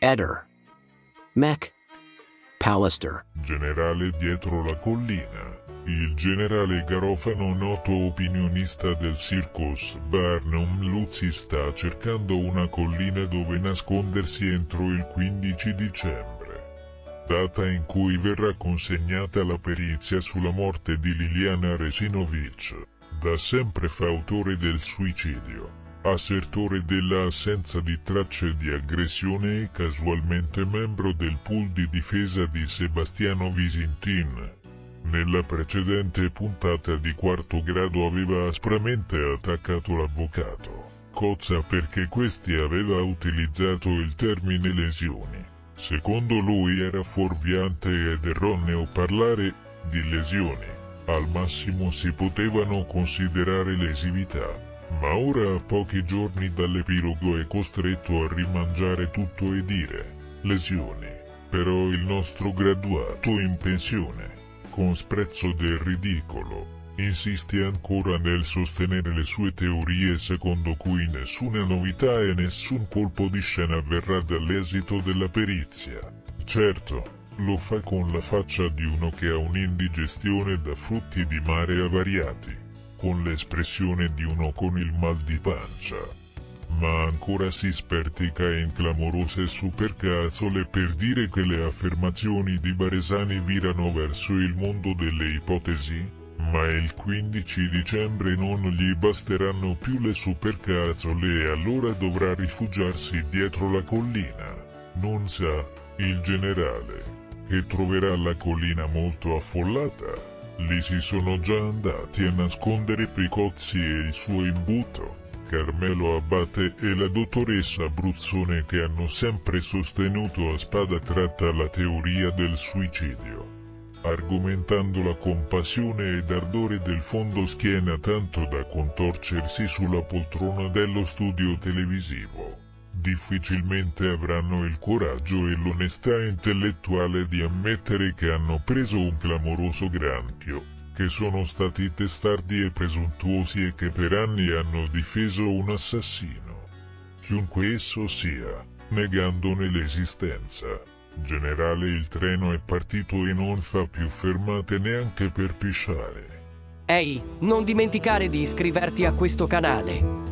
Eder. Mac. Pallister. Generale dietro la collina. Il generale Garofano, noto opinionista del Circus Barnum Luzzi, sta cercando una collina dove nascondersi entro il 15 dicembre, data in cui verrà consegnata la perizia sulla morte di Liliana Resinovic, da sempre fautore del suicidio, assertore della assenza di tracce di aggressione e casualmente membro del pool di difesa di Sebastiano Visintin. Nella precedente puntata di Quarto Grado aveva aspramente attaccato l'avvocato Cozza perché questi aveva utilizzato il termine lesioni. Secondo lui era fuorviante ed erroneo parlare di lesioni. Al massimo si potevano considerare lesività. Ma ora, a pochi giorni dall'epilogo, è costretto a rimangiare tutto e dire lesioni. Però il nostro graduato in pensione, con sprezzo del ridicolo, insiste ancora nel sostenere le sue teorie secondo cui nessuna novità e nessun colpo di scena avverrà dall'esito della perizia. Certo, lo fa con la faccia di uno che ha un'indigestione da frutti di mare avariati, con l'espressione di uno con il mal di pancia. Ma ancora si spertica in clamorose supercazzole per dire che le affermazioni di Baresani virano verso il mondo delle ipotesi, ma il 15 dicembre non gli basteranno più le supercazzole e allora dovrà rifugiarsi dietro la collina. Non sa, il generale, che troverà la collina molto affollata. Lì si sono già andati a nascondere Picozzi e il suo imbuto, Carmelo Abate e la dottoressa Bruzzone, che hanno sempre sostenuto a spada tratta la teoria del suicidio, argomentandola con passione ed ardore del fondo schiena tanto da contorcersi sulla poltrona dello studio televisivo. Difficilmente avranno il coraggio e l'onestà intellettuale di ammettere che hanno preso un clamoroso granchio, che sono stati testardi e presuntuosi e che per anni hanno difeso un assassino, chiunque esso sia, negandone l'esistenza. Generale, il treno è partito e non fa più fermate neanche per pisciare. Ehi, non dimenticare di iscriverti a questo canale.